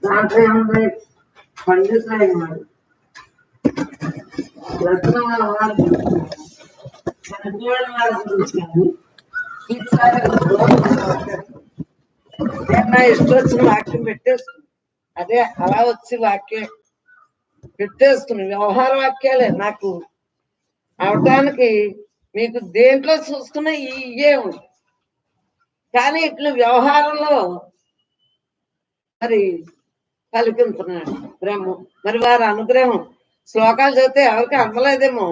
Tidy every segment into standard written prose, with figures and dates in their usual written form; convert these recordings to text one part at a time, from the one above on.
దాంట్లో ఏముంది పండితులైన వాడు లగ్నం వారి చనిపోయిన వారి గురించి కానీ ఈసారి నా ఇష్టం వచ్చిన వాక్యం పెట్టేసుకుని అదే అలా వచ్చి వాక్యం పెట్టేసుకుని వ్యవహార వాక్యాలే నాకు అవటానికి మీకు దేంట్లో చూసుకున్నా ఇవే ఉంది. కానీ ఇట్లా వ్యవహారంలో మరి పలికించున్నాడు బ్రహ్మం. మరి వారి అనుగ్రహం శ్లోకాలు చదివితే ఎవరికి అందలేదేమో,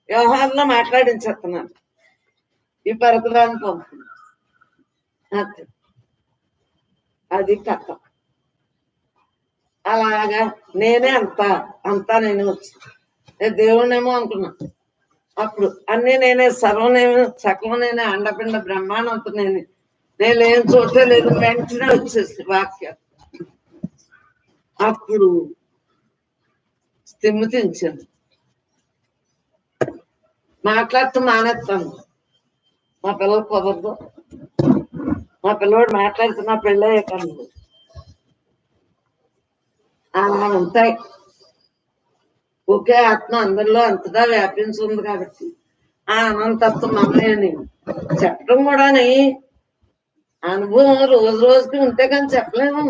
వ్యవహారంలో మాట్లాడించేస్తున్నాను. ఈ పరకురాన్ని పంపుతున్నాను. అది కథ. అలాగా నేనే అంతా నేనే వచ్చి దేవుణ్ణేమో అనుకున్నా. అప్పుడు అన్ని నేనే, సర్వం నేనే, సకలం నేనే, అండపిండ బ్రహ్మాండంతో నేనే, నేను ఏం చూడటే లేదు. వెంటనే వచ్చేసి వాక్యం. అప్పుడు స్థిమితించాను, మాట్లాడుతూ మానేస్తాను. మా పిల్లలు కుదరదు, మా పిల్లవాడు మాట్లాడుతున్నా పెళ్ళయ్యే కనుక అలా ఉంటాయి. ఒకే ఆత్మ అందరిలో అంతగా వ్యాపించింది కాబట్టి ఆ అనంతత్వం అమ్మని చెప్పడం కూడా అనుభవం రోజు రోజుకి ఉంటే కానీ చెప్పలేము.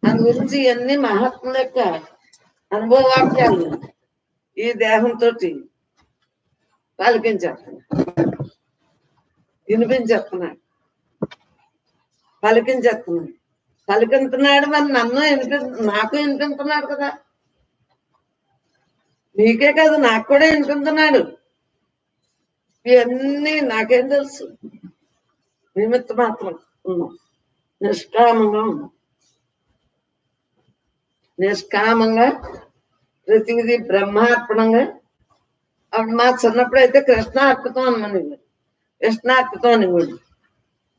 దాని గురించి ఇవన్నీ మహాత్ముల యొక్క అనుభవవాక్యాలు ఈ దేహంతో పలికించేస్తున్నాడు, వినిపించేస్తున్నాడు, పలికించేస్తున్నాడు. పలికింటున్నాడు మరి నన్ను నాకు వినిపించున్నాడు కదా. నీకే కాదు నాకు కూడా వినిపించున్నాడు. ఇవన్నీ నాకేం తెలుసు. నిమిత్త మాత్రం ఉన్నాం, నిష్కామంగా ఉన్నాం. నిష్కామంగా ప్రతిదీ బ్రహ్మార్పణంగా. అప్పుడు మా చిన్నప్పుడు అయితే కృష్ణార్పితం అన్నది, కృష్ణార్పితం అనేవాడు.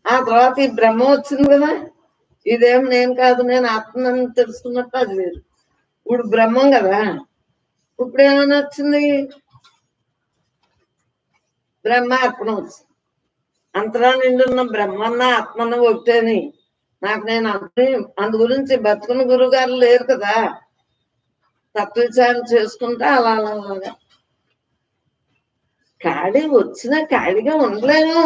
ఆ తర్వాత ఈ బ్రహ్మ వచ్చింది కదా, ఇదేం నేను కాదు, నేను ఆత్మని తెలుసుకున్నట్టు అది లేదు. ఇప్పుడు బ్రహ్మం కదా, ఇప్పుడు ఏమైనా వచ్చింది బ్రహ్మార్పణం వచ్చింది. అంతరా నిండున్న బ్రహ్మన్న ఆత్మన్న ఒకటేని నాకు నేను అందు గురించి బతుకున్న గురువు గారు లేరు కదా, తత్వవిచారం చేసుకుంటా అలా అలాగా ఖాళీ వచ్చినా ఖాళీగా ఉండలేను.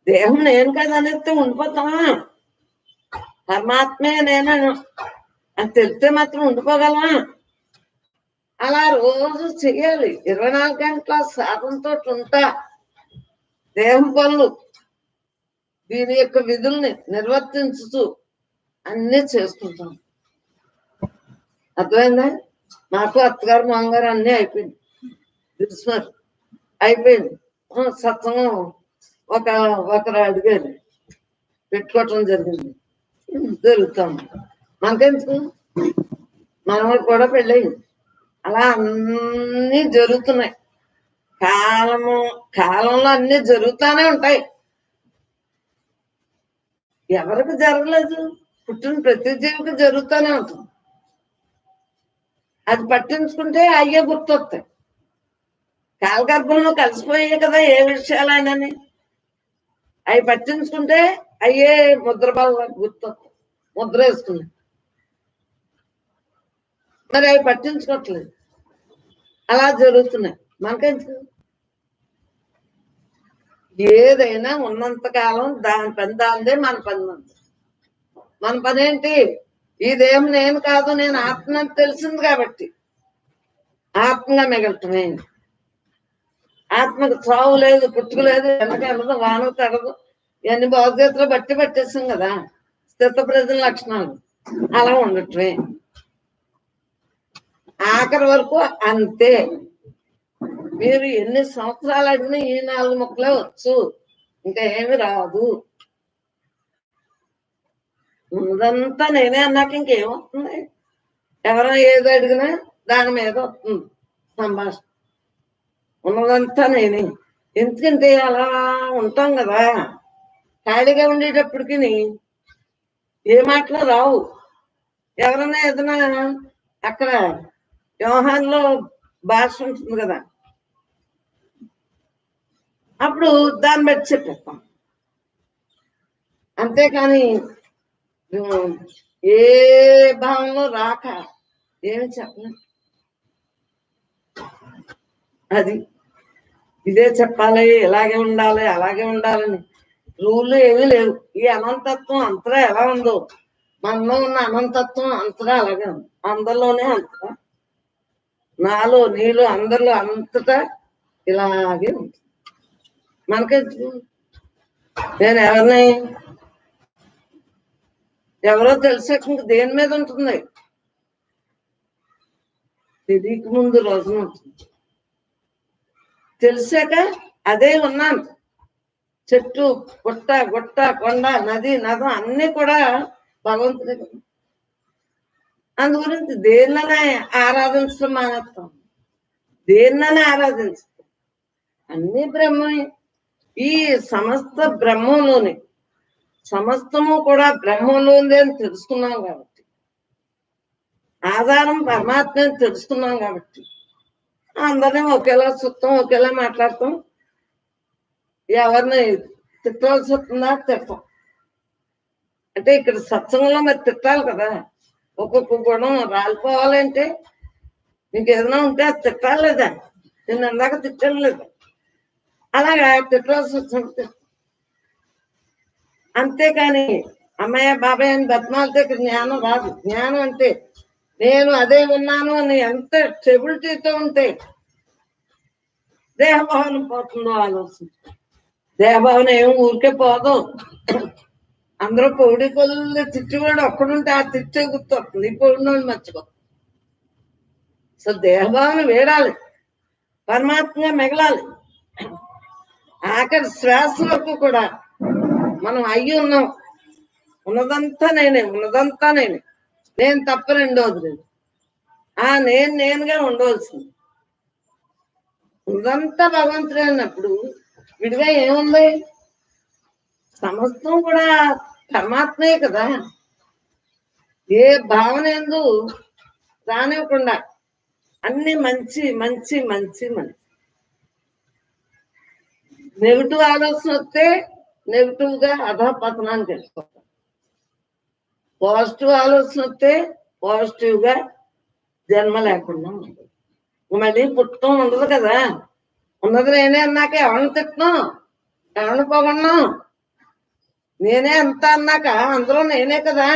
దేహం నేను కదా అనేస్తే ఉండిపోతామా? పరమాత్మే నేను అని తెలిస్తే మాత్రం ఉండిపోగలమా? అలా రోజు చెయ్యాలి. 24 గంటల సాధనతో ఉంటా. దేహం పనులు దీని యొక్క విధుల్ని నిర్వర్తించుతూ అన్నీ చేసుకుంటాం. అర్థమైందా? నాకు అత్తగారు మామగారు అన్నీ అయిపోయింది, తెలుసున్నారు, అయిపోయింది. సత్సంగం ఒకరు అడిగారు, పెట్టుకోవటం జరిగింది, జరుగుతాం. మనకెందుకు, మనవాడు కూడా పెళ్ళయింది. అలా అన్నీ జరుగుతున్నాయి. కాలంలో అన్ని జరుగుతానే ఉంటాయి. ఎవరికి జరగలేదు? పుట్టిన ప్రతి జీవికి జరుగుతూనే ఉంటుంది. అది పట్టించుకుంటే అయ్యే గుర్తొస్తాయి. కాలగర్భంలో కలిసిపోయాయి కదా ఏ విషయాలైనని, అవి పట్టించుకుంటే అయ్యే ముద్ర బల్ల గుర్తొస్తాయి, ముద్ర వేసుకున్నాయి. మరి అవి పట్టించుకోవట్లేదు, అలా జరుగుతున్నాయి. మనకెందుకు? ఏదైనా ఉన్నంతకాలం దాని పని దాందే, మన పని అంతే. మన పని ఏంటి? ఇదేం నేను కాదు, నేను ఆత్మని తెలిసింది కాబట్టి ఆత్మగా మిగలటమే. ఆత్మకు చావు లేదు, పుట్టుకు లేదు, వెనకెళ్ళదు, వాన తడదు. ఇవన్నీ భగవద్గీతలో పట్టేసాం కదా, స్థిత ప్రజల లక్షణాలు. అలా ఉండటమే ఆఖరి వరకు అంతే. మీరు ఎన్ని సంవత్సరాలు అడిగినా ఈ 4 ముక్కలే వచ్చు, ఇంకా ఏమి రాదు. ముందంతా నేనే అన్నాక ఇంకేమవుతుంది? ఎవరైనా ఏది అడిగినా దాని మీద వస్తుంది సంభాషణ. ఉన్నదంతా నేనే. ఎందుకంటే అలా ఉంటాం కదా, ఖాళీగా ఉండేటప్పటికి ఏ మాటలు రావు. ఎవరైనా ఏదైనా అక్కడ వ్యవహారంలో భాష ఉంటుంది కదా, అప్పుడు దాన్ని బట్టి చెప్పేస్తాం. అంతేకాని ఏ భావంలో రాక ఏమి చెప్పలేదు. అది ఇదే చెప్పాలి, ఇలాగే ఉండాలి, అలాగే ఉండాలని రూళ్ళు ఏమీ లేవు. ఈ అనంతత్వం అంతగా ఎలా ఉందో మనలో ఉన్న అనంతత్వం అంతగా అలాగే ఉంది. అందరిలోనే అంతగా, నాలో నీలో అందరిలో అంతటా ఇలాగే ఉంది. మనకి నేను ఎవరిని ఎవరో తెలిసాక ఇంక దేని మీద ఉంటుంది? తెలియక ముందు రోజున ఉంటుంది. తెలిసాక అదే ఉన్నాను. చెట్టు గుట్ట గుట్ట కొండ నది నదం అన్ని కూడా భగవంతుడే. అందు గురించి దేన్ననే ఆరాధించడం మానేస్తాం, దేన్ననే ఆరాధించడం. అన్ని బ్రహ్మమే. ఈ సమస్త బ్రహ్మంలోని సమస్తము కూడా బ్రహ్మంలోంది అని తెలుసుకున్నాం కాబట్టి, ఆధారం పరమాత్మ అని తెలుసుకున్నాం కాబట్టి అందరినీ ఒకేలా చూస్తాం, ఒకేలా మాట్లాడతాం. ఎవరిని తిట్టవలసి వస్తుందా తిడతాం. అంటే ఇక్కడ సత్సంగంలో మరి తిట్టాలి కదా. ఒక్కొక్క గుణం రాలిపోవాలంటే నీకు ఏదైనా ఉంటే అది తిట్టాలి లేదా? నేను అందాక తిట్టాను లేదా? అలాగా తిట్టవలసి వచ్చినట్టు. అంతేకాని అమ్మయ్య బాబాయ్ అని బతిమాలతో ఇక్కడ జ్ఞానం రాదు. జ్ఞానం అంటే నేను అదే ఉన్నాను అని ఎంత స్టెబిలిటీతో ఉంటే దేహభావన పోతుందో ఆలోచన. దేహభావన ఏం ఊరికే పోదు. అందరూ పొడి కొలు తిట్టువాడు ఒక్కడుంటే ఆ తిట్టే గుర్తొస్తుంది, ఈ పొడినోళ్ళు మర్చిపో. సో దేహభావన వేడాలి, పరమాత్మగా మిగలాలి. ఆఖరి శ్వాస వరకు కూడా మనం అయ్యి ఉన్నాం. ఉన్నదంతా నేనే, ఉన్నదంతా నేనే, నేను తప్ప రెండోది లేదు. నేనుగా ఉండవలసింది. ఉన్నదంతా భగవంతుడే అన్నప్పుడు విడిగా ఏముంది? సమస్తం కూడా పరమాత్మే కదా. ఏ భావన ఎందు రానివ్వకుండా అన్ని మంచి మంచి మంచి మంచి. నెగిటివ్ ఆలోచన వస్తే నెగిటివ్ గా అధపతనాన్ని తెలుసుకోవాలి. పాజిటివ్ ఆలోచన వస్తే పాజిటివ్ గా జన్మ లేకుండా ఉంటుంది. మళ్ళీ పుట్టడం ఉండదు కదా. ఉన్నది నేనే అన్నాక ఎవరిని తిట్టను, ఎవరిని పోగొన్నాం? నేనే అంత అన్నాక అందరూ నేనే కదా.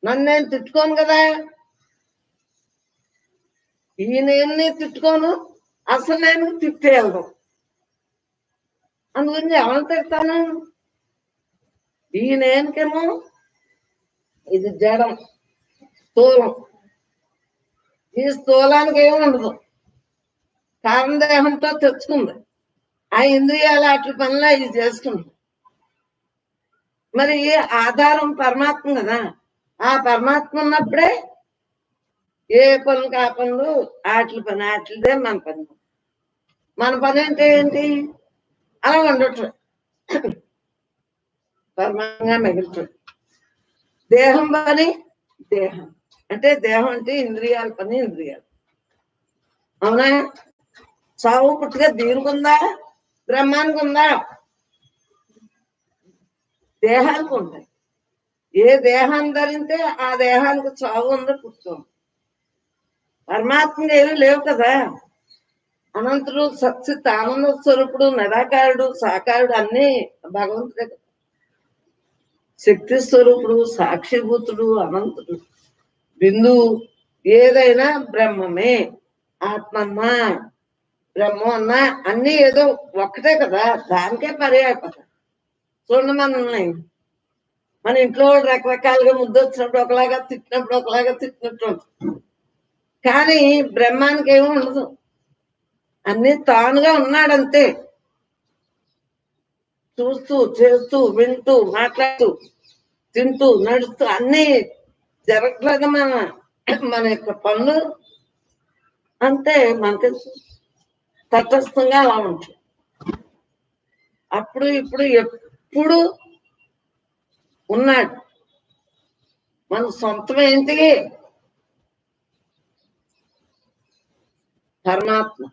నన్ను నేను తిట్టుకోను కదా. ఈ నేను తిట్టుకోను, అసలు నేను తిట్టేయను. అందుగురించి ఎవరిని తిడతాను? ఈ నేనుకేమో ఇది జడం, స్థూలం. ఈ స్థూలానికి ఏమి ఉండదు, కారణదేహంతో తెచ్చుకుంది. ఆ ఇంద్రియాలు అటు పనులు ఇది చేసుకుంది. మరి ఆధారం పరమాత్మ కదా. ఆ పరమాత్మ ఉన్నప్పుడే ఏ పనులు కా పనులు ఆటల పని ఆటలదే మన పని. మన పని అంటే ఏంటి? అలా ఉండటం, పరమాత్మగా మిగులుతుంది. దేహం పని దేహం అంటే దేహం అంటే ఇంద్రియాల పని ఇంద్రియాలు. అవునా? చావు పుట్టుగా దీనికి ఉందా, బ్రహ్మానికి ఉందా? దేహానికి ఉంటాయి. ఏ దేహాన్ని ధరిస్తే ఆ దేహానికి చావు ఉందో పుట్టుకోండి. పరమాత్మకి ఏమీ లేవు కదా. అనంతుడు, సత్సిత్ ఆనంద స్వరూపుడు, నిరాకారుడు, సాకారుడు అన్ని భగవంతుడే కదా. శక్తి స్వరూపుడు, సాక్షిభూతుడు, అనంతుడు, బిందువు ఏదైనా బ్రహ్మమే. ఆత్మ అన్నా బ్రహ్మం అన్నా అన్ని ఏదో ఒక్కటే కదా. దానికే పర్యాయపదం. చూడండి మనల్ని, మన ఇంట్లో రకరకాలుగా ముద్దు వచ్చినప్పుడు ఒకలాగా, తిట్టినప్పుడు ఒకలాగా తిట్టినట్టు. కానీ బ్రహ్మానికి ఏమీ ఉండదు, అన్ని తానుగా ఉన్నాడంతే. చూస్తూ చేస్తూ వింటూ మాట్లాడుతూ తింటూ నడుస్తూ అన్ని జరగట్లేదు మన యొక్క పనులు అంతే. మనకి తటస్థంగా అలా ఉంటుంది. అప్పుడు ఇప్పుడు ఎప్పుడు ఉన్నాడు. మన సొంతం ఏంటి? పరమాత్మ.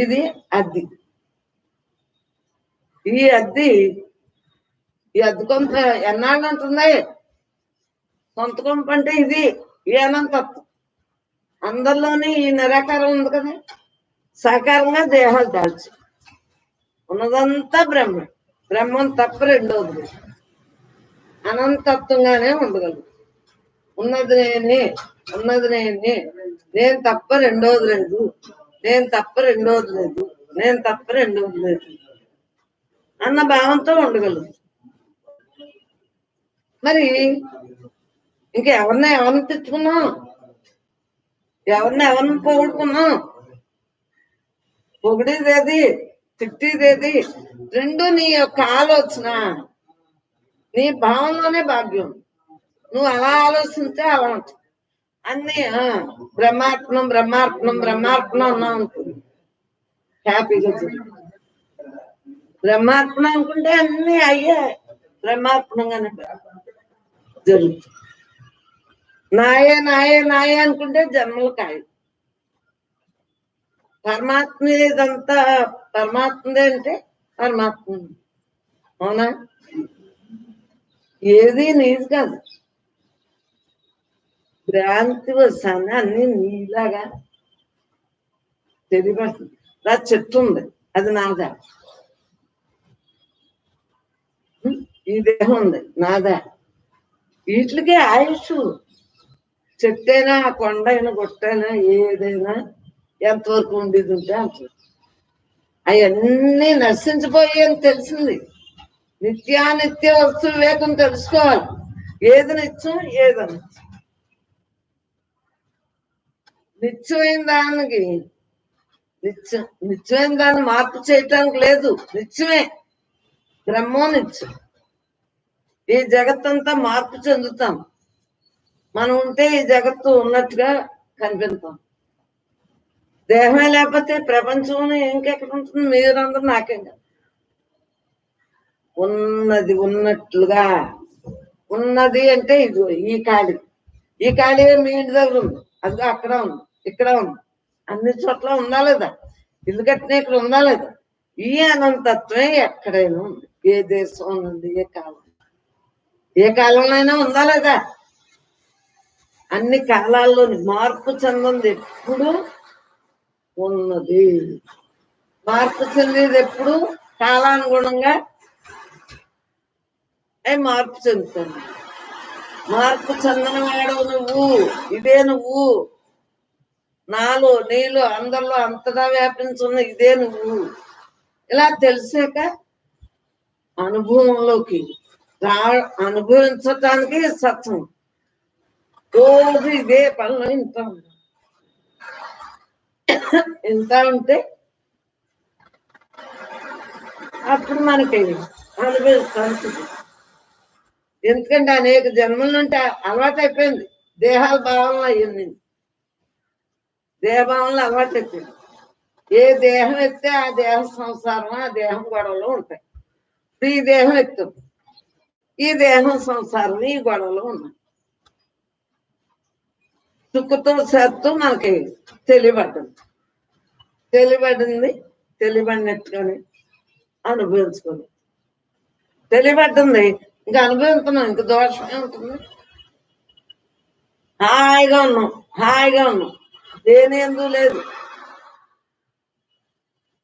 ఇది అద్ది. ఈ అద్ది ఈ అద్దె కొంప ఎన్నాళ్ళు ఉంటుంది? సొంత కొంప అంటే ఇది ఈ అనంతత్వం. అందరిలోని ఈ నిరాకారం ఉంది కదా, సాకారంగా దేహాలు దాల్చి ఉన్నదంతా బ్రహ్మ. బ్రహ్మం తప్ప రెండోది లేదు. అనంతత్వంగానే ఉండగలదు. ఉన్నది నేనే, ఉన్నది నేనే, నేను తప్ప రెండోది లేదు, నేను తప్ప రెండోది లేదు, నేను తప్ప రెండోది లేదు అన్న భావంతో ఉండగలదు. మరి ఎవరిని తెచ్చుకున్నాం? ఎవరిని పోగొట్టుకున్నాం? పొగిడేదేది, తిట్టేదేది రెండు నీ యొక్క ఆలోచన, నీ భావంలోనే భాగ్యం. నువ్వు అలా ఆలోచిస్తే అలా ఉంటుంది. అన్ని బ్రహ్మార్పణం బ్రహ్మార్పణం బ్రహ్మార్పణం అన్నావు అనుకుంది, హ్యాపీగా బ్రహ్మార్పణం అనుకుంటే అన్ని అయ్యే బ్రహ్మార్పణంగానే జరుగుతుంది. నాయే నాయే నాయే అనుకుంటే జన్మలు కాయ. పరమాత్మ ఇదంతా పరమాత్మదే అంటే పరమాత్మ. అవునా? ఏది నీది కాదు. భ్రాంతి వస్తాను అన్ని నీలాగా తెలియబడుతుంది. నా చెట్టు ఉంది, అది నాదా. ఈ దేహం ఉంది, నాదా. వీటికే ఆయుష్. చెట్టైనా కొండైనా గొట్టైనా ఏదైనా ఎంతవరకు ఉండేది ఉంటే అంత. అవన్నీ నశించిపోయాయని తెలిసింది. నిత్యానిత్య వస్తు వివేకం తెలుసుకోవాలి. ఏది నిత్యం, ఏది అనిత్యం. నిత్యమైన దానికి నిత్యమైన దాన్ని మార్పు చేయటానికి లేదు. నిత్యమే బ్రహ్మం నిత్యం. ఈ జగత్తంతా మార్పు చెందుతాం. మనం ఉంటే ఈ జగత్తు ఉన్నట్టుగా కనిపిస్తాం. దేహమే లేకపోతే ప్రపంచం ఇంకెక్కడ ఉంటుంది? మీరందరూ నాకేం కాదు. ఉన్నది ఉన్నట్లుగా ఉన్నది అంటే ఇది ఈ ఖాళీ. ఈ ఖాళీ మీ ఇంటి దగ్గర ఉంది, అది అక్కడ ఉంది, ఇక్కడ ఉంది, అన్ని చోట్ల ఉందా లేదా? ఇల్లు కట్టిన ఇక్కడ ఉందా లేదా? ఈ అనంతత్వమే ఎక్కడైనా ఉంది. ఏ దేశం ఉంది, ఏ కాలంలో ఉందా లేదా? అన్ని కాలాల్లోని మార్పు చెందింది ఎప్పుడు ఉన్నది. మార్పు చెందేది ఎప్పుడు కాలానుగుణంగా మార్పు చెందుతుంది. మార్పు చెందిన వాడు నువ్వు, ఇదే నువ్వు. నాలో నీలో అందరిలో అంతటా వ్యాపించున్న ఇదే నువ్వు. ఇలా తెలిసాక అనుభవంలోకి అనుభవించటానికి సత్యం. రోజు ఇదే పనులు ఇంత ఉంటే అప్పుడు మనకి అనుభవిస్తాను. ఎందుకంటే అనేక జన్మల నుండి అలవాటు అయిపోయింది. దేహాల భావనలు అయ్యింది. దేహభావనలు అలవాటు అయిపోయింది. ఏ దేహం ఎత్తే ఆ దేహ సంసారం, ఆ దేహం గొడవలు ఉంటాయి. ఇప్పుడు ఈ దేహం ఎత్తాం, ఈ దేహం సంసారం, ఈ గొడవలు ఉన్నాయి. సుఖతో సత్తు మనకి తెలియబడింది తెలియబడినట్టుగానే అనుభవించుకోండి. తెలియబడ్డింది ఇంకా అనుభవిస్తున్నాం, ఇంక దోషమే ఉంటుంది. హాయిగా ఉన్నాం, దేని ఎందుకు లేదు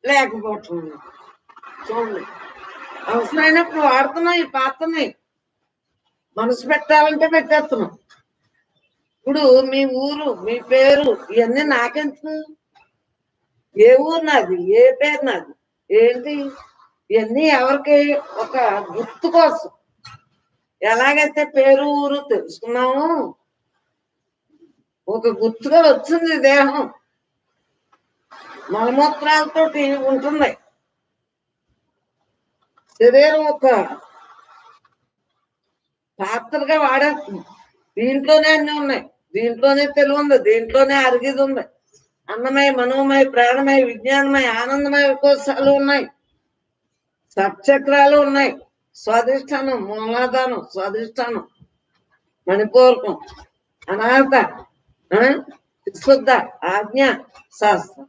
లేకపోవటం. చూడండి, అవసరమైనప్పుడు వాడుతున్నాం ఈ పాత్రని. మనసు పెట్టాలంటే పెట్టేస్తున్నాం. ఇప్పుడు మీ ఊరు, మీ పేరు ఇవన్నీ నాకెందుకు? ఏ ఊరు నాది, ఏ పేరు నాది, ఏంటి ఇవన్నీ ఎవరికి? ఒక గుర్తు కోసం. ఎలాగైతే పేరు ఊరు తెలుసుకున్నాము, ఒక గుర్తుగా వచ్చింది దేహం. మలమూత్రాలతో ఉంటుంది. శరీరం ఒక పాత్రగా వాడేస్తుంది. దీంట్లోనే అన్ని ఉన్నాయి, దీంట్లోనే తెలివి ఉంది, దీంట్లోనే అరిగిది ఉంది. అన్నమయ, మనోమయ, ప్రాణమయ, విజ్ఞానమయ, ఆనందమయ కోశాలు ఉన్నాయి, సప్చక్రాలు ఉన్నాయి. స్వాధిష్టానం, మూలాధానం, స్వాధిష్టానం, మణిపూరకం, అనాథ, శుద్ధ, ఆజ్ఞ, శాస్త్రం.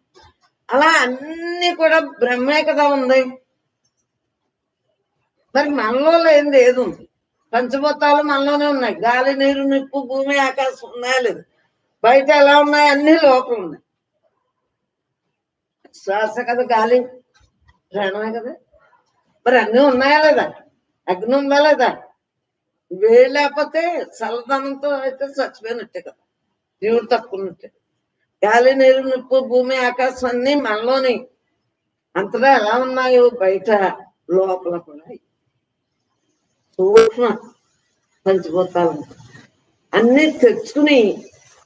అలా అన్ని కూడా బ్రహ్మే కదా ఉంది. మరి మనలో లేనిది ఏది ఉంది? పంచభూతాలు మనలోనే ఉన్నాయి. గాలి, నీరు, నిప్పు, భూమి, ఆకాశం ఉన్నాయా లేదు? బయట ఎలా ఉన్నాయి? అన్ని లోపల ఉన్నాయి. శ్వాస కదా, గాలి, ప్రాణమే కదా. మరి అన్నీ ఉన్నాయా లేదా? అగ్ని ఉందా లేదా? వేడి లేకపోతే చల్లదనంతో అయితే చచ్చిపోయినట్టే కదా, జీవుడు తక్కున్నట్టే. గాలి, నీరు, నిప్పు, భూమి, ఆకాశం అన్ని మనలోని అంతటా ఎలా ఉన్నాయో బయట లోపల కూడా సూక్ష్మ పంచిపోతాలు అన్ని తెచ్చుకుని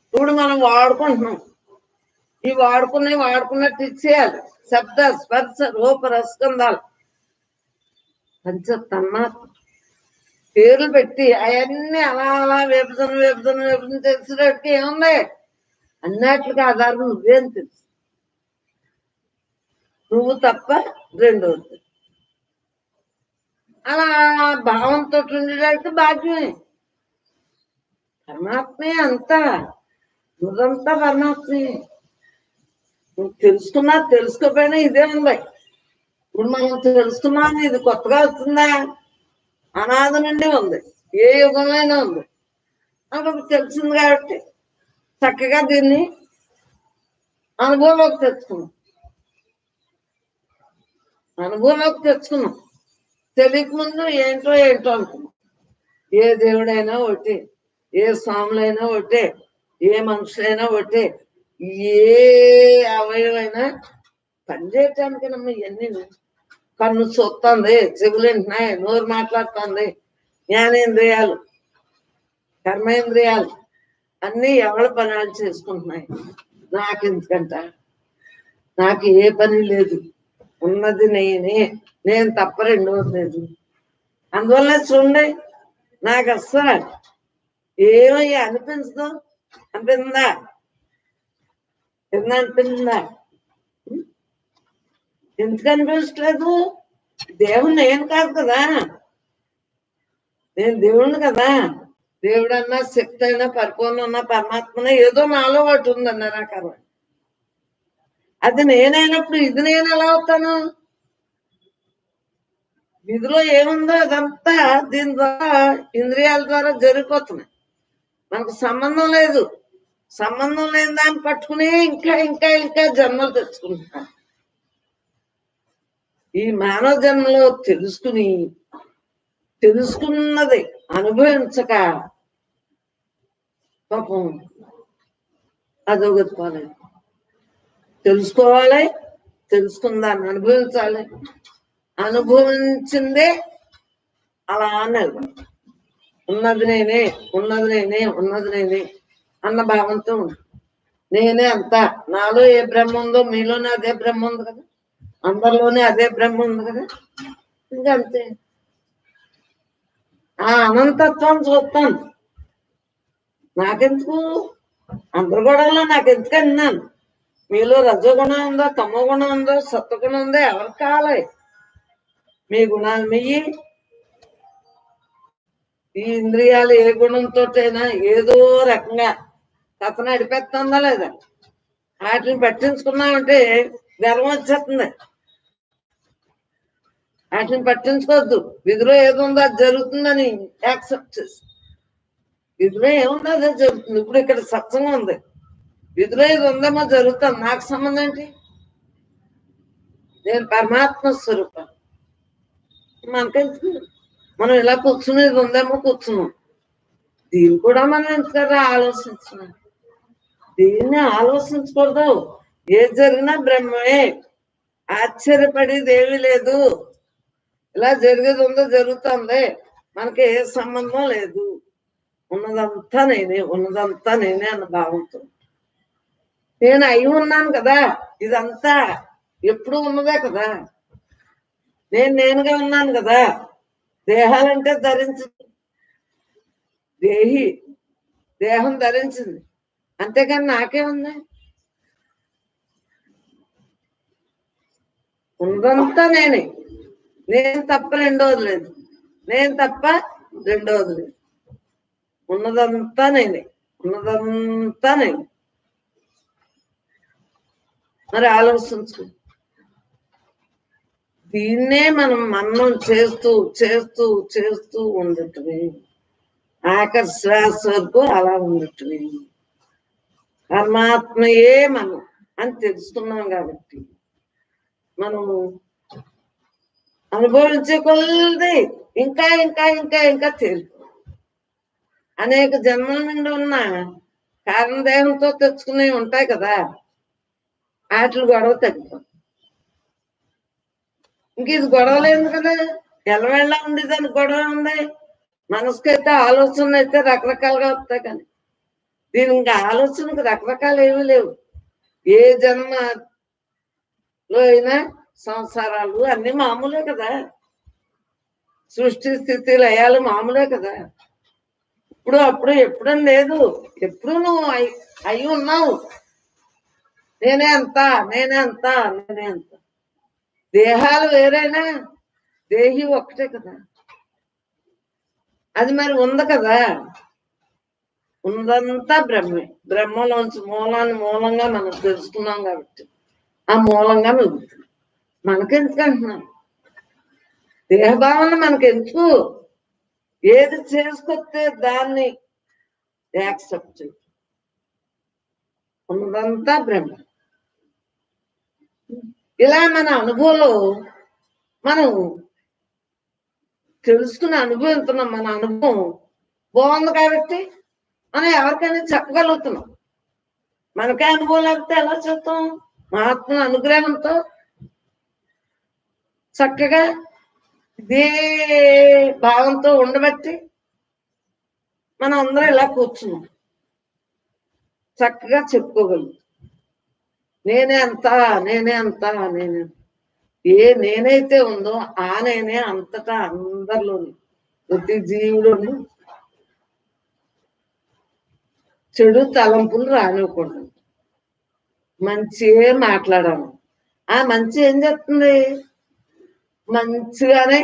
ఇప్పుడు మనం వాడుకుంటున్నాం. ఈ వాడుకున్నట్టు ఇచ్చేయాలి. శబ్ద, స్పర్శ, రూప, రసగంధాలు పంచ తన్మాత్ర పేర్లు పెట్టి అవన్నీ అలా అలా విభజన తెలిసినట్టు ఏముంది? అన్నిటికి ఆధారం నువ్వేం తెలుసు. నువ్వు తప్ప రెండోది. అలా భావంతో ఉండేటట్టు భాగ్యమే. పరమాత్మే అంతా, నువ్వంతా పరమాత్మే. నువ్వు తెలుసుకున్నా తెలుసుకోపోయినా ఇదే ఉంది. ఇప్పుడు మనం తెలుసుకున్నాను, ఇది కొత్తగా వస్తుందా? అనాది నుండి ఉంది, ఏ యుగంలోనే ఉంది. నాకు తెలిసింది కాబట్టి చక్కగా దీన్ని అనుభవంలోకి తెచ్చుకున్నాం. తెలియక ముందు ఏంటో అనుకున్నాం. ఏ దేవుడైనా ఒకటే, ఏ స్వాములైనా ఒకటే, ఏ మనుషులైనా ఒకటే, ఏ అవయవైనా పనిచేయటానికేనమ్మా ఇవన్నీ. కన్ను చూస్తుంది, చెవులు వింటున్నాయి, నోరు మాట్లాడుతుంది, జ్ఞానేంద్రియాలు, కర్మేంద్రియాలు అన్నీ ఎవరి పనులు చేసుకుంటున్నాయి. నాకెందుకంట? నాకు ఏ పని లేదు, ఉన్నది నేనే, నేను తప్ప రెండవది లేదు. అందువల్ల చూడండి, నాకు అస్సలు ఏమయ్యా అనిపించదు. అనిపిందా? అనిపిందా? ఎందుకు అనిపించట్లేదు? దేవుడు నేను కాదు కదా, నేను దేవుణ్ణి కదా. దేవుడన్నా, శక్తి అయినా, పరిపూర్ణ అన్నా, పరమాత్మనే ఏదో నాలో ఒకటి ఉందన్నారు ఆ కర్మ. అది నేనైనప్పుడు ఇది నేను ఎలా అవుతాను? విధిలో ఏముందో అదంతా దీని ద్వారా, ఇంద్రియాల ద్వారా జరిగిపోతున్నాయి. మనకు సంబంధం లేదు. సంబంధం లేని దాన్ని పట్టుకుని ఇంకా ఇంకా ఇంకా జన్మలు తెచ్చుకుంటున్నాను. ఈ మానవ జన్మలో తెలుసుకున్నది అనుభవించక పాపం అదొకటి పోలేదు. తెలుసుకోవాలి, తెలుసుకుందాన్ని అనుభవించాలి. అనుభవించిందే అలా అన్నది. ఉన్నది నేనే, ఉన్నది నేనే, ఉన్నది నేనే అన్న భావంతో ఉంది. నేనే అంతా, నాలో ఏ బ్రహ్మ ఉందో మీలోనే అదే బ్రహ్మ ఉంది కదా, అందరిలోనే అదే బ్రహ్మ ఉంది కదా. ఇంకంతే. ఆ అనంతత్వం చూస్తాను. నాకెందుకు అందరి గొడవలో? నాకెందుకు అన్నాను? మీలో రజోగుణం ఉందో, తమో గుణం ఉందో, సత్వగుణం ఉందో ఎవరికి కావాలి? మీ గుణాలు మీయి. ఈ ఇంద్రియాలు ఏ గుణంతో అయినా ఏదో రకంగా కథ నడిపేస్తుందా లేదా? వాటిని పట్టించుకున్నామంటే గర్వం వచ్చేస్తుంది. వాటిని పట్టించుకోవద్దు. విధిలో ఏది ఉందో అది జరుగుతుందని యాక్సెప్ట్ చేసి, విధిలో ఏముందో అదే జరుగుతుంది. ఇప్పుడు ఇక్కడ సత్సంగం ఉంది, విధిలో ఏది ఉందేమో జరుగుతుంది. నాకు సంబంధం ఏంటి? నేను పరమాత్మ స్వరూపం. మనకెందుకు? మనం ఇలా కూర్చునేది ఉందేమో కూర్చున్నాం. దీన్ని కూడా మనం ఎందుకరా ఆలోచించున్నాం? దీన్ని ఆలోచించకూడదు. ఏది జరిగినా బ్రహ్మే, ఆశ్చర్యపడేది ఏమీ లేదు. ఇలా జరిగేది ఉందో జరుగుతుంది, మనకి ఏ సంబంధం లేదు. ఉన్నదంతా నేనే, ఉన్నదంతా నేనే అన్న భావంతో నేను అయి ఉన్నాను కదా. ఇదంతా ఎప్పుడు ఉన్నదే కదా. నేనుగా ఉన్నాను కదా. దేహాలంటే ధరించింది, దేహం ధరించింది, అంతేకాని నాకే ఉంది. ఉన్నదంతా నేనే, నేను తప్ప రెండోది లేదు, నేను తప్ప రెండోది లేదు. ఉన్నదంతా నేనే, ఉన్నదంతా నేనే. మరి ఆలోచించు. దీన్నే మనం మన్నం చేస్తూ చేస్తూ చేస్తూ ఉండటమే, ఆఖరి శ్వాస వరకు అలా ఉండటమే. పరమాత్మయే మనం అని తెలుసుకున్నాం కాబట్టి మనం అనుభవించే కొలది ఇంకా ఇంకా ఇంకా ఇంకా తేలిపు. అనేక జన్మల నుండి ఉన్న కారణదేహంతో తెచ్చుకునేవి ఉంటాయి కదా, వాటి గొడవ తగ్గిపోతుంది. ఇంక ఇది గొడవలేదు కదా, ఎల్లవేళ్ళ ఉండేదానికి గొడవ ఉంది. మనసుకైతే ఆలోచనలు అయితే రకరకాలుగా వస్తాయి, కానీ దీని ఇంకా ఆలోచనకు రకరకాలు ఏమీ లేవు. ఏ జన్మలో అయినా సంసారాలు అన్ని మామూలే కదా, సృష్టి స్థితి లయాలు మామూలే కదా. ఇప్పుడు అప్పుడు ఎప్పుడని లేదు, ఎప్పుడు నువ్వు అయి ఉన్నావు. నేనే అంత నేనే అంత నేనే అంత. దేహాలు వేరైనా దేహి ఒక్కటే కదా. అది మరి ఉంది కదా, ఉందంతా బ్రహ్మే. బ్రహ్మలోంచి మూలంగా మనం తెలుసుకున్నాం కాబట్టి ఆ మూలంగా మిగులుతుంది. మనకెందుకు అంటున్నాం, దేహభావన మనకెందుకు? ఏది చేసుకొస్తే దాన్ని యాక్సెప్ట్ చేయి. ఉన్నదంతా బ్రహ్మ. ఇలా మన అనుభవంలో మనం తెలుసుకుని అనుభవిస్తున్నాం. మన అనుభవం బాగుంది కాబట్టి మనం ఎవరికైనా చెప్పగలుగుతున్నాం. మనకే అనుభవం లేకపోతే ఎలా చెప్తాం? మహాత్మ అనుగ్రహంతో చక్కగా ఇదే భావంతో ఉండబట్టి మనం అందరం ఇలా కూర్చున్నాం, చక్కగా చెప్పుకోగలుగుతాం. నేనే అంతా నేనే అంతా నేనే. ఏ నేనైతే ఉందో ఆ నేనే అంతటా అందరిలోని ప్రతి జీవులోని చెడు తలంపులు రానివ్వకూడదు. మంచిగా మాట్లాడాలి. ఆ మంచి ఏం చెప్తుంది? మంచిగానే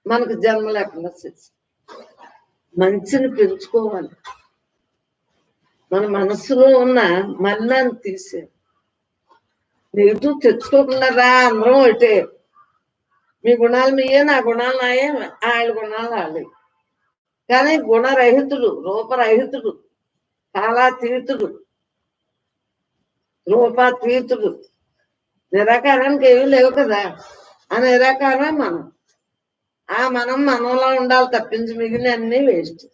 మనకు జన్మ లేకుండా చేసి మంచిని పెంచుకోవాలి. మన మనసులో ఉన్న మలినాన్ని తీసే నెగిటివ్ తెచ్చుకోకుండా రా, అందరం ఒకటే. మీ గుణాలు మీయే, నా గుణాలు నాయే, వాళ్ళ గుణాలు వాళ్ళే. కానీ గుణరహితుడు, రూపరహితుడు, కాలాతీతుడు, రూపాతీతుడు, నిరాకారానికి ఏమీ లేవు కదా. ఆ నిరాకారమే మనం. ఆ మనలో ఉండాలి తప్పించి మిగిలిన అన్ని వేస్ట్.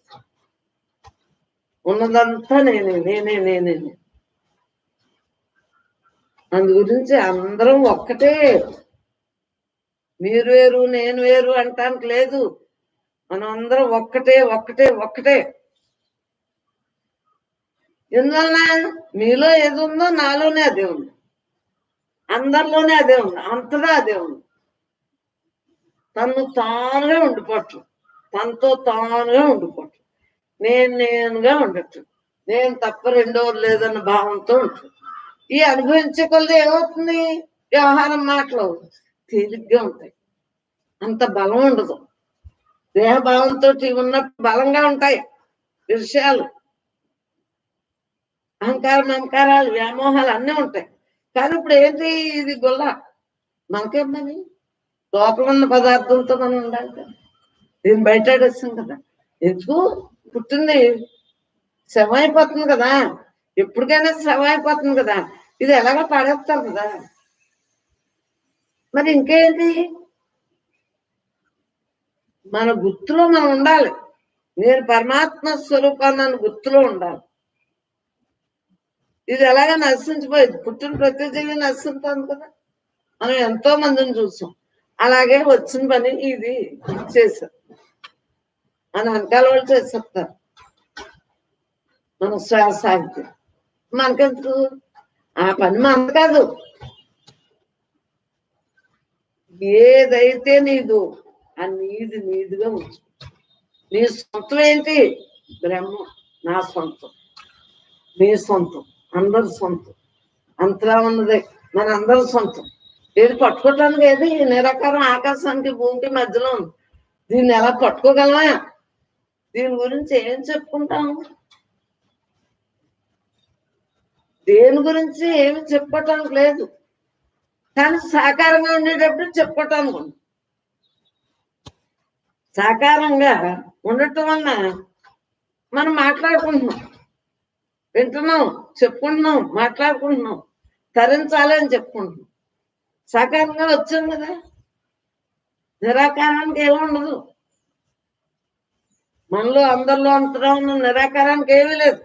ఉన్నదంతా నేనే నేనే నేనే. అందు గురించి అందరం ఒక్కటే. మీరు వేరు నేను వేరు అంటానికి లేదు. మనం అందరం ఒక్కటే ఒక్కటే ఒక్కటే. ఎందువల్ల? మీలో ఏది ఉందో నాలోనే అదే ఉంది, అందరిలోనే అదే ఉంది, అంతటా అదే ఉంది. తను తానుగా ఉండిపోవచ్చు, తనతో తానుగా ఉండిపోవచ్చు. నేనుగా ఉండొచ్చు, నేను తప్ప రెండోది లేదన్న భావంతో ఉంటుంది. ఈ అనుభవించే కొలది ఏమవుతుంది? వ్యవహారం మాటలు తేలిగ్గా ఉంటాయి, అంత బలం ఉండదు. దేహభావంతో ఉన్నప్పుడు బలంగా ఉంటాయి విషయాలు, అహంకారం అహంకారాలు వ్యామోహాలు అన్నీ ఉంటాయి. కానీ ఇప్పుడు ఏంటి? ఇది గొల్ల. మనకేమని లోపల ఉన్న పదార్థంతో మనం ఉండాలి కదా. దీన్ని బయటేస్తాం కదా. ఎందుకు? పుట్టింది శవం అయిపోతుంది కదా, ఎప్పటికైనా శవం అయిపోతుంది కదా. ఇది ఎలాగో పడేస్తారు కదా. మరి ఇంకేంటి? మన గుర్తులో మనం ఉండాలి. నేను పరమాత్మ స్వరూపాన్ని గుర్తులో ఉండాలి. ఇది ఎలాగ నశించిపోయింది. పుట్టిన ప్రతి జీవి నశించుతుంది కదా. మనం ఎంతో మందిని చూసాం అలాగే వచ్చిన పని ఇది చేశారు. మన వెనకాల వాళ్ళు చేసేస్తారు. మన శ్వాస ఆగితే మనకెందుకు? ఆ పని మనది కాదు. ఏదైతే నీదు ఆ నీదిగా ఉంచు. నీ సొంతం ఏంటి? బ్రహ్మ. నా సొంతం, నీ సొంతం, అందరి సొంతం, అంతలా ఉన్నదే మన అందరి సొంతం. ఏది పట్టుకోవటానికి? ఏది నిరాకారం ఆకాశానికి భూమికి మధ్యలో ఉంది. దీన్ని ఎలా పట్టుకోగలమా? దీని గురించి ఏం చెప్పుకుంటాము? దేని గురించి ఏమి చెప్పుకోవటానికి లేదు. కానీ సాకారంగా ఉండేటప్పుడు చెప్పుకోవటం అనుకోండి. సాకారంగా ఉండటం వలన మనం మాట్లాడుకుంటున్నాం, వింటున్నాం, చెప్పుకుంటున్నాం, మాట్లాడుకుంటున్నాం, తరించాలి అని చెప్పుకుంటున్నాం. సాకారంగా వచ్చాం కదా, నిరాకారానికి ఏముండదు. మనలో అందరిలో అంతలో ఉన్న నిరాకారానికి ఏమీ లేదు.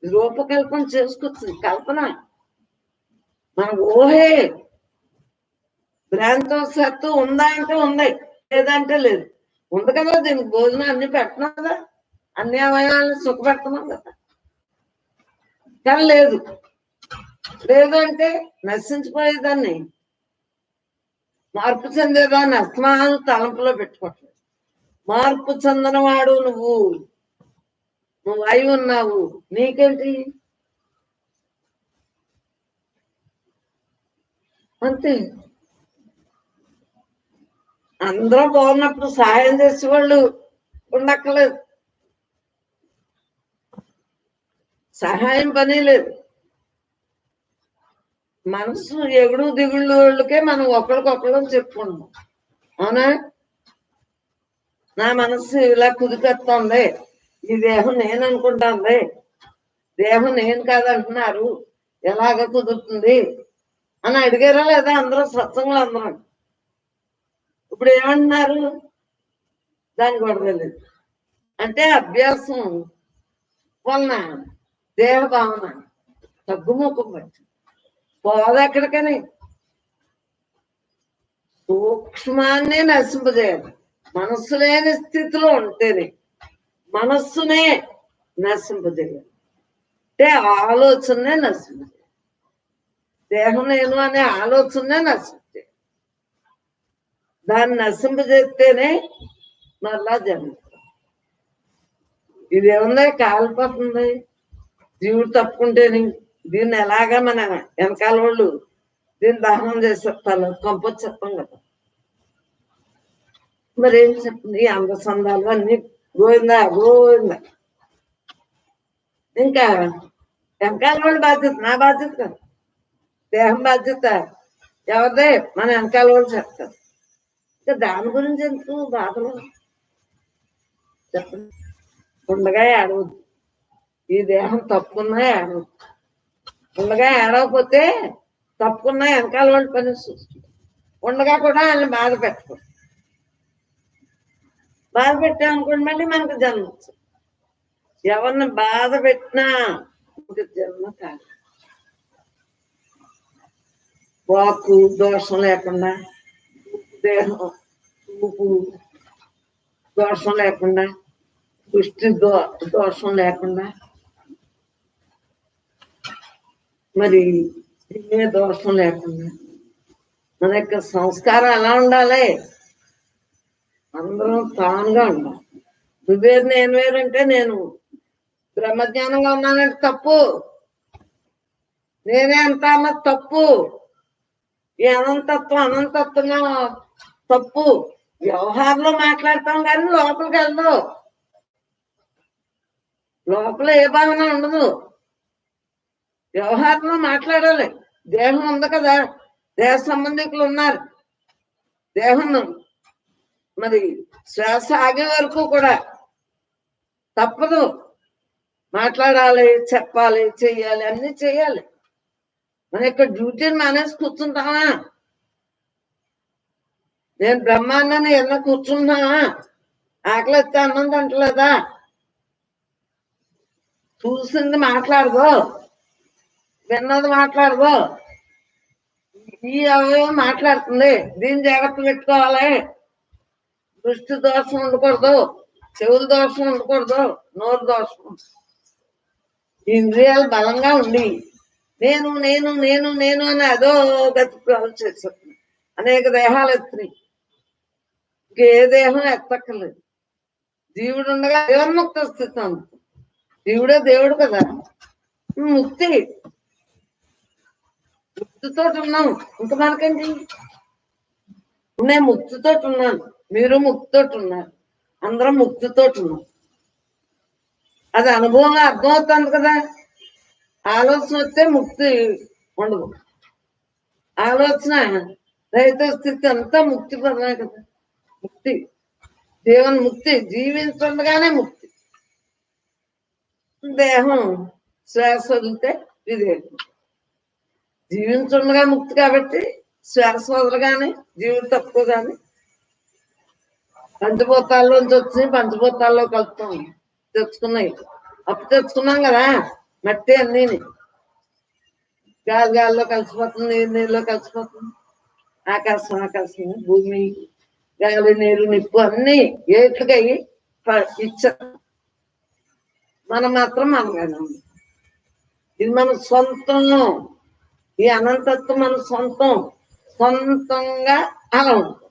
రూపకల్పన చేసుకొచ్చింది కల్పన, మన ఊహే. భ్రాంతవశాత్తు ఉందా అంటే ఉంది, లేదంటే లేదు. ఉంది కదా, దీనికి భోజనం అన్ని పెడుతున్నాం కదా, అన్ని అవయవాలను సుఖపెడుతున్నాం కదా. కానీ లేదు, లేదు అంటే నశించిపోయేదాన్ని, మార్పు చెందేదాన్ని అస్మాను తలంపులో పెట్టుకోవట్లేదు. మార్పు చెందినవాడు నువ్వు, నువ్వు అయి ఉన్నావు, నీకేంటి అంతే. అందరూ బాగున్నప్పుడు సహాయం చేసేవాళ్ళు ఉండక్కర్లేదు, సహాయం పని లేదు. మనసు ఎగుడు దిగుళ్ళు వాళ్ళకే మనం ఒకరికొకరు చెప్పుకుంటాం. అవునా, నా మనసు ఇలా కుదిపెత్తోంది, ఈ దేహం నేను అనుకుంటాంది, దేహం నేను కాదంటున్నారు, ఎలాగ కుదురుతుంది అని అడిగారా లేదా అందరూ? సత్సంగులు అందరూ ఇప్పుడు ఏమంటున్నారు? దానికి గొడవలేదు. అంటే అభ్యాసం వలన దేహ భావన తగ్గుముఖం పట్టి పోదు ఎక్కడికని. సూక్ష్మాన్నే నశింపజేయాలి. మనస్సు లేని స్థితిలో ఉంటేనే మనస్సునే నశింపజేయాలి. అంటే ఆలోచనే నశింపజేయాలి, దేహం నేను అనే ఆలోచనే నశింపజేయాలి. దాన్ని నశింపజేస్తేనే మళ్ళా జన్మ. ఇది ఏముంది, కాలిపోతుంది, జీవుడు తప్పుకుంటేని దీన్ని ఎలాగా మన వెనకాల వాళ్ళు దీన్ని దహనం చేసేస్తారు, కంపొచ్చేస్తాం కదా. మరి ఏం చెప్తుంది, అందసందాలు అన్ని గోవిందా గోవిందా. ఇంకా వెనకాల వాళ్ళు బాధ్యత నా బాధ్యత కదా, దేహం బాధ్యత ఎవరిదే, మన వెనకాల వాళ్ళు చెప్తారు. ఇంకా దాని గురించి ఎందుకు బాధలు చెప్పండి. ఉండగా ఏడవద్దు, ఈ దేహం తప్పుకున్నా ఏడవద్దు. ఉండగా ఏడవకపోతే తప్పుకున్నా వెనకాల వాళ్ళు పని చూస్తుంది. ఉండగా కూడా వాళ్ళని బాధ పెట్టకూడదు. బాధ పెట్టామనుకోండి మళ్ళీ మనకు జన్మ వచ్చింది. ఎవరిని బాధ పెట్టినా మనకు జన్మ కాదు. వాక్కు దోషం లేకుండా, దేహం చూపు దోషం లేకుండా, దృష్టి దోషం లేకుండా, మరి ఏ దోషం లేకుండా మన యొక్క సంస్కారం ఎలా ఉండాలి? అందరం తానుగా ఉండాలి. నువ్వేరు నేను వేరంటే, నేను బ్రహ్మజ్ఞానంగా ఉన్నానంటే తప్పు, నేనే అంత అన్నది తప్పు, ఈ అనంతత్వం అనంతత్వంగా తప్పు. వ్యవహారంలో మాట్లాడతాం కానీ లోపలికి వెళ్దాం, లోపల ఏ భావన ఉండదు. వ్యవహారంలో మాట్లాడాలి. దేహం ఉంది కదా, దేహ సంబంధికులు ఉన్నారు, దేహం మరి శ్వాస ఆగే వరకు కూడా తప్పదు, మాట్లాడాలి, చెప్పాలి, చెయ్యాలి, అన్ని చెయ్యాలి. మన యొక్క డ్యూటీని మానేసి కూర్చుంటామా? నేను బ్రహ్మాండాన్ని ఎన్న కూర్చుంటున్నావా? ఆకలి వస్తే అన్నం తింటలేదా? చూసింది మాట్లాడదు, విన్నది మాట్లాడదు, ఈ అవయవం మాట్లాడుతుంది, దీన్ని జాగ్రత్త పెట్టుకోవాలి. దృష్టి దోషం ఉండకూడదు, చెవుల దోషం ఉండకూడదు, నోరు దోషం. ఇంద్రియాలు బలంగా ఉండి నేను నేను నేను నేను అని అదో గతి చేస్తుంది. అనేక దేహాలు ఎత్తున్నాయి, ఇంకే దేహం ఎత్తక్కర్లేదు. జీవుడు ఉండగా జీవన్ముక్త స్థితి ఉంది. జీవుడే దేవుడు కదా, ముక్తి, ముక్తితో ఉన్నాం. ఇంక మనకేంటి, నేను ముక్తితో ఉన్నాను, మీరు ముక్తితో ఉన్నారు, అందరం ముక్తితో ఉన్నాం. అది అనుభవంగా అర్థమవుతుంది కదా. ఆలోచన వస్తే ముక్తి ఉండదు. ఆలోచన రహిత స్థితి అంతా ముక్తి పదమే కదా. ముక్తి, దేవుని ముక్తి, జీవించగానే ముక్తి. దేహం శ్వాస వదిలితే విధేయత. జీవించుండగా ముక్తి కాబట్టి శ్వాస వదలగానే జీవితం తక్కువ. కానీ పంచభూతాల్లోంచి వచ్చి పంచభూతాల్లో కలుపుతాం. తెచ్చుకున్నాయి అప్పు తెచ్చుకున్నాం కదా. మట్టి అన్నీ గాలిలో కలిసిపోతుంది, నీరు నీరులో కలిసిపోతుంది, ఆకాశం ఆకాశం, భూమి గాలి నీరు నిప్పు అన్నీ ఏట్లుగయి ఇచ్చారు. మనం మాత్రం మనగానే ఉంది. ఇది మన సొంతం. ఈ అనంతత్వం మన సొంతం. సొంతంగా అలా ఉంటుంది.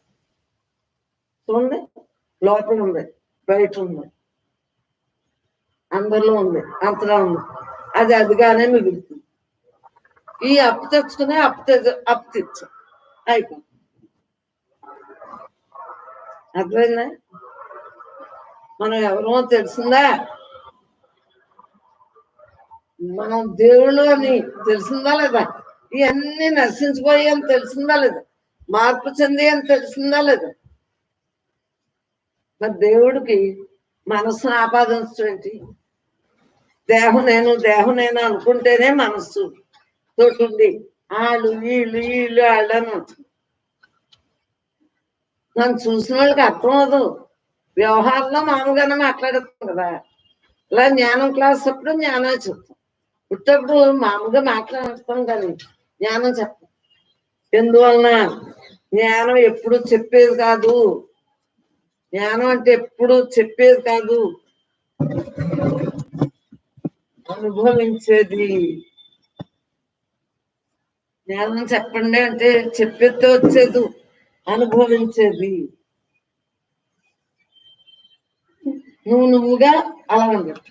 చూడండి, లోపల ఉంది, బయట ఉంది, అందరిలో ఉంది, అంతలో ఉంది. అది అదిగానే మిగులుతుంది. ఈ అప్పు తెచ్చుకునే అప్పు తెచ్చు అయిపోతుంది. అర్థమైందా? మనం ఎవరో తెలిసిందా? మనం దేవుళ్ళు అని తెలిసిందా లేదా? ఇవన్నీ నశించిపోయి అని తెలిసిందా లేదా? మార్పు చెంది అని తెలిసిందా లేదా? మరి దేవుడికి మనస్సును ఆపాదించడం ఏంటి? దేహం నేను అనుకుంటేనే మనస్సు తోటి వాళ్ళు వీళ్ళు వాళ్ళను నన్ను చూసిన వాళ్ళకి అర్థం అవదు. వ్యవహారంలో మామూలుగానే మాట్లాడుతాం కదా. ఇలా జ్ఞానం క్లాస్ అప్పుడు జ్ఞానం చెప్తాం. పుట్టప్పుడు మామూలుగా మాట్లాడుతాం కానీ జ్ఞానం చెప్తాం. ఎందువలన? జ్ఞానం ఎప్పుడు చెప్పేది కాదు. జ్ఞానం అంటే ఎప్పుడు చెప్పేది కాదు, అనుభవించేది. జ్ఞానం చెప్పండి అంటే చెప్పేది వచ్చేది, అనుభవించేది. నువ్వుగా అలా ఉండదు.